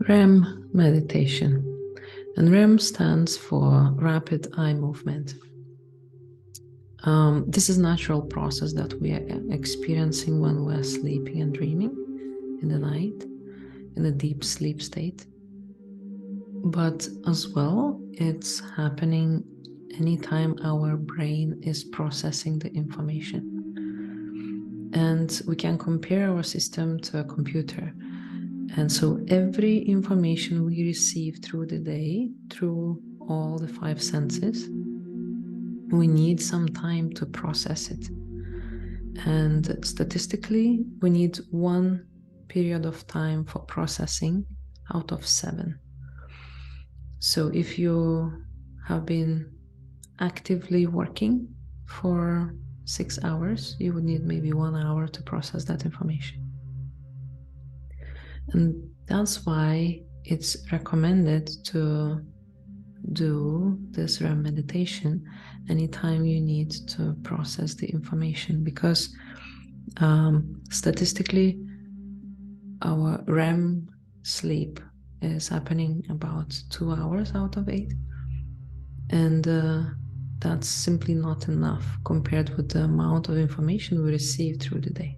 REM meditation. And REM stands for rapid eye movement. This is a natural process that we are experiencing when we're sleeping and dreaming in the night, in a deep sleep state. But as well, it's happening anytime our brain is processing the information. And we can compare our system to a computer. And so every information we receive through the day, through all the 5 senses, we need some time to process it. And statistically, we need 1 period of time for processing out of 7. So if you have been actively working for 6 hours, you would need maybe 1 hour to process that information. And that's why it's recommended to do this REM meditation anytime you need to process the information, because statistically our REM sleep is happening about 2 hours out of 8, and that's simply not enough compared with the amount of information we receive through the day.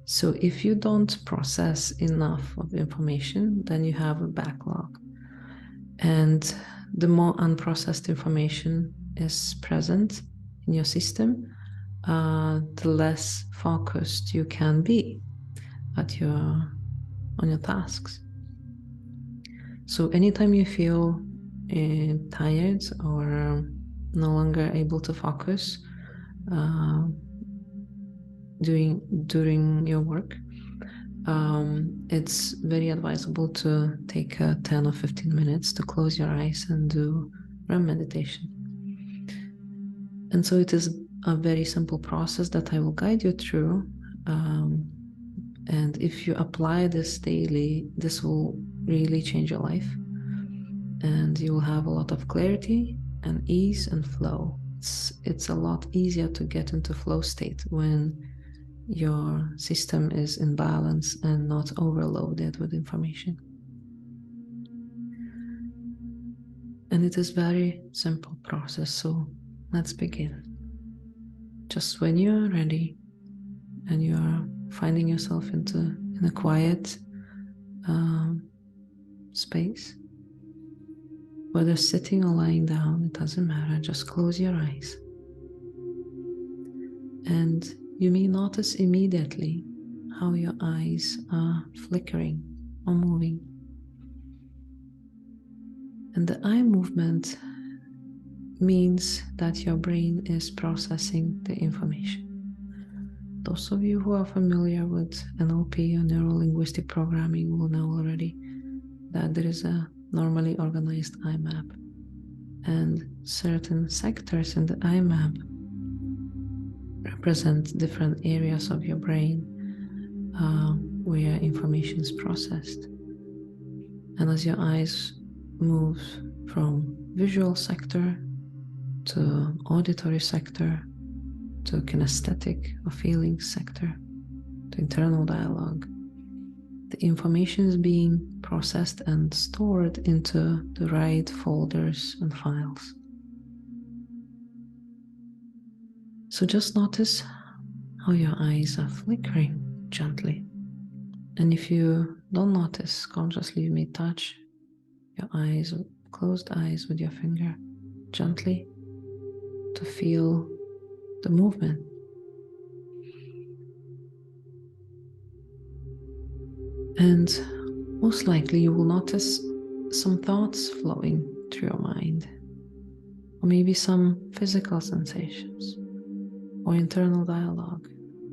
So if you don't process enough of information, then you have a backlog. And the more unprocessed information is present in your system, the less focused you can be on your tasks. So anytime you feel tired or no longer able to focus during your work, it's very advisable to take 10 or 15 minutes to close your eyes and do REM meditation. And so it is a very simple process that I will guide you through. And if you apply this daily, this will really change your life. And you will have a lot of clarity and ease and flow. It's a lot easier to get into flow state when your system is in balance and not overloaded with information. And it is very simple process, so let's begin. Just when you're ready and you are finding yourself in a quiet space, whether sitting or lying down, it doesn't matter, just close your eyes. And you may notice immediately how your eyes are flickering or moving. And the eye movement means that your brain is processing the information. Those of you who are familiar with NLP or neuro-linguistic programming will know already that there is a normally organized eye map, and certain sectors in the eye map represent different areas of your brain where information is processed. And as your eyes move from visual sector to auditory sector to kinesthetic or feeling sector to internal dialogue, the information is being processed and stored into the right folders and files. So just notice how your eyes are flickering gently. And if you don't notice, consciously you may touch your eyes, closed eyes with your finger gently to feel the movement. And most likely you will notice some thoughts flowing through your mind, or maybe some physical sensations, or internal dialogue,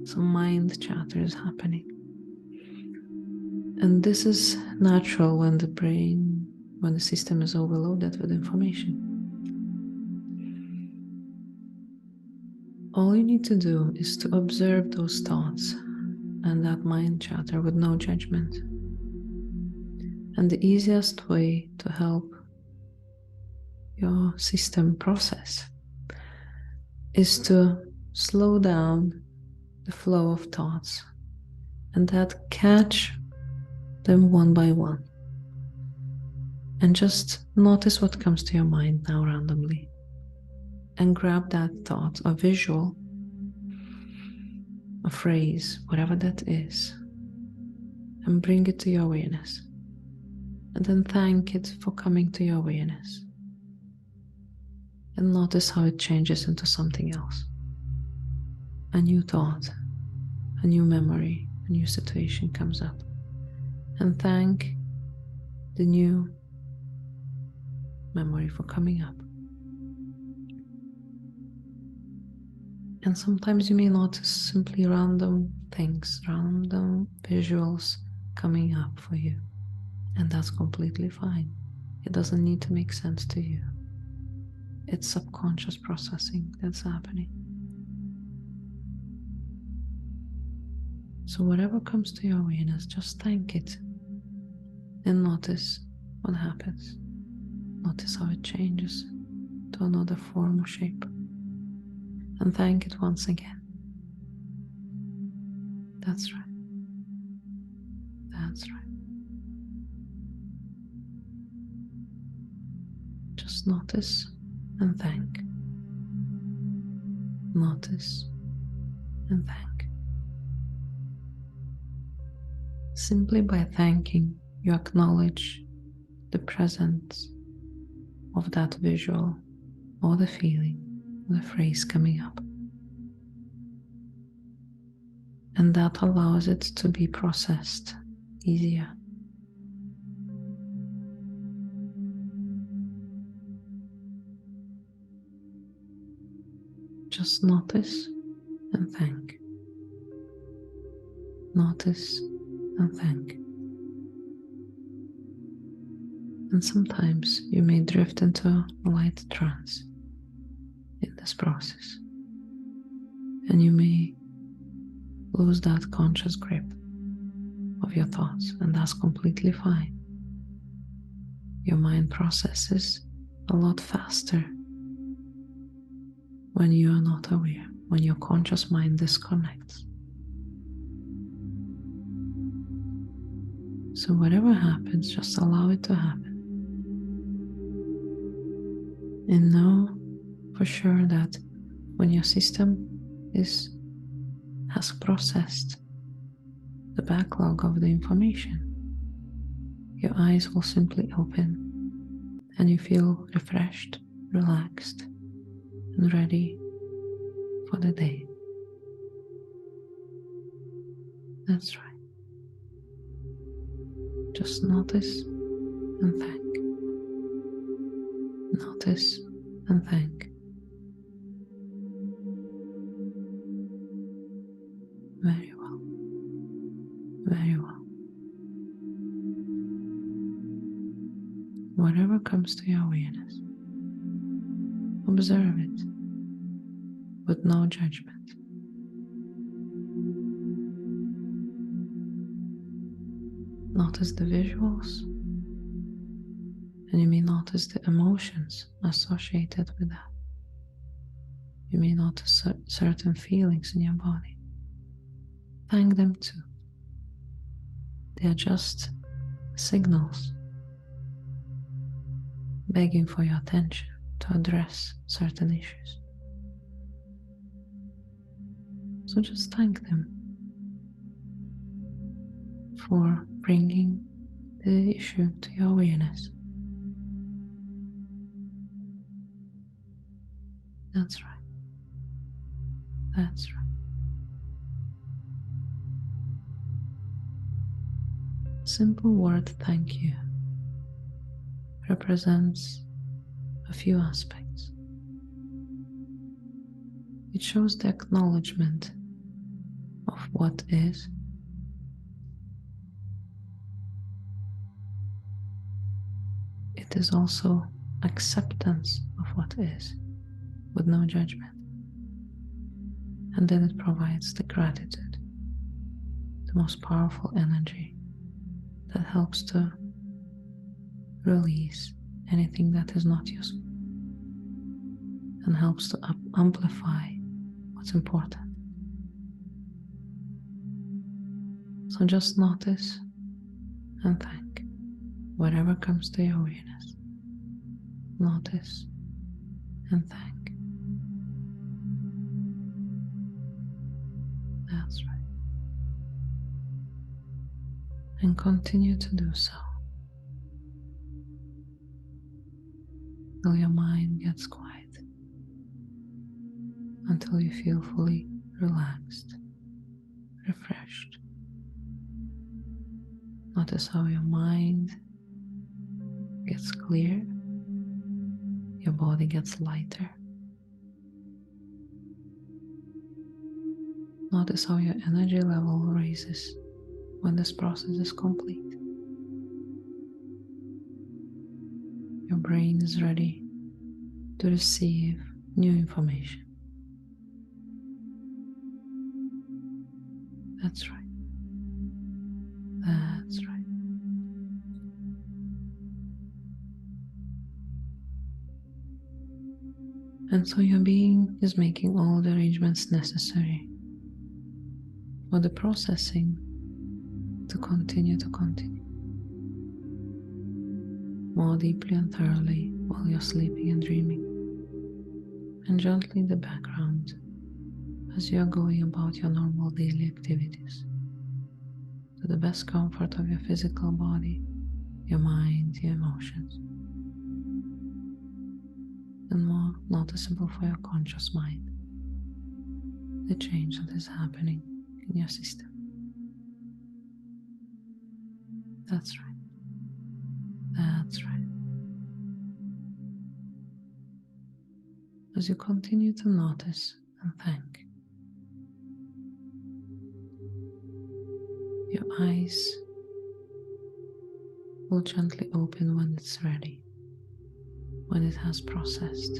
some mind chatter is happening. And this is natural when the system is overloaded with information. All you need to do is to observe those thoughts and that mind chatter with no judgment. And the easiest way to help your system process is to slow down the flow of thoughts and that catch them one by one. And just notice what comes to your mind now randomly. And grab that thought, a visual, a phrase, whatever that is, and bring it to your awareness. And then thank it for coming to your awareness. And notice how it changes into something else. A new thought, a new memory, a new situation comes up. And thank the new memory for coming up. And sometimes you may notice simply random things, random visuals coming up for you. And that's completely fine. It doesn't need to make sense to you. It's subconscious processing that's happening. So whatever comes to your awareness, just thank it. And notice what happens. Notice how it changes to another form or shape. And thank it once again. That's right. That's right. Just notice and thank. Notice and thank. Simply by thanking, you acknowledge the presence of that visual or the feeling or the phrase coming up. And that allows it to be processed easier. Just notice and thank. Notice and thank. And sometimes you may drift into a light trance in this process. And you may lose that conscious grip of your thoughts, and that's completely fine. Your mind processes a lot faster when you are not aware, when your conscious mind disconnects. So whatever happens, just allow it to happen. And know for sure that when your system has processed the backlog of the information, your eyes will simply open and you feel refreshed, relaxed, and ready for the day. That's right. Just notice and thank. Notice and thank. Very well. Very well. Whatever comes to your awareness, observe it with no judgment. Notice the visuals, and you may notice the emotions associated with that. You may notice certain feelings in your body. Thank them too. They are just signals begging for your attention to address certain issues. So just thank them for bringing the issue to your awareness. That's right. That's right. Simple word thank you represents a few aspects. It shows the acknowledgement of what is. It is also acceptance of what is, with no judgment. And then it provides the gratitude, the most powerful energy that helps to release anything that is not useful and helps to amplify what's important. So just notice and thank. whatever comes to your awareness, notice and thank. That's right. And continue to do so till your mind gets quiet, until you feel fully relaxed, refreshed. Notice how your mind gets clear, your body gets lighter. Notice how your energy level raises when this process is complete. Your brain is ready to receive new information. That's right. That's right. And so your being is making all the arrangements necessary for the processing to continue more deeply and thoroughly while you're sleeping and dreaming, and gently in the background as you are going about your normal daily activities to the best comfort of your physical body, your mind, your emotions, and more noticeable for your conscious mind, the change that is happening in your system. That's right. That's right. As you continue to notice and thank, your eyes will gently open when it's ready, when it has processed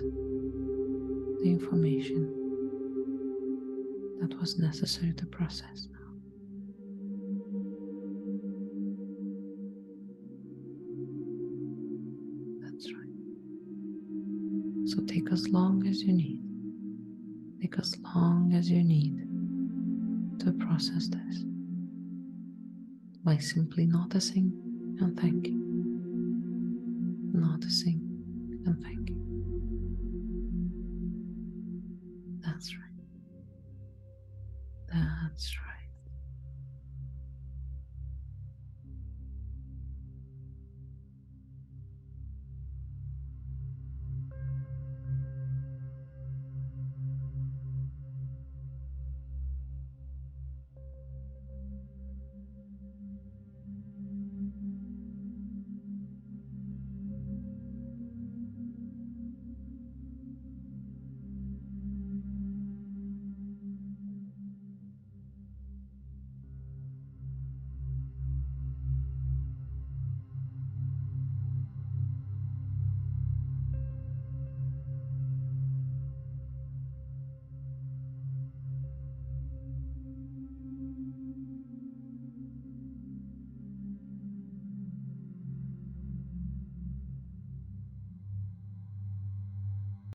the information that was necessary to process now. That's right. So take as long as you need. Take as long as you need to process this by simply noticing and thanking. Noticing and thanking. That's right. That's right.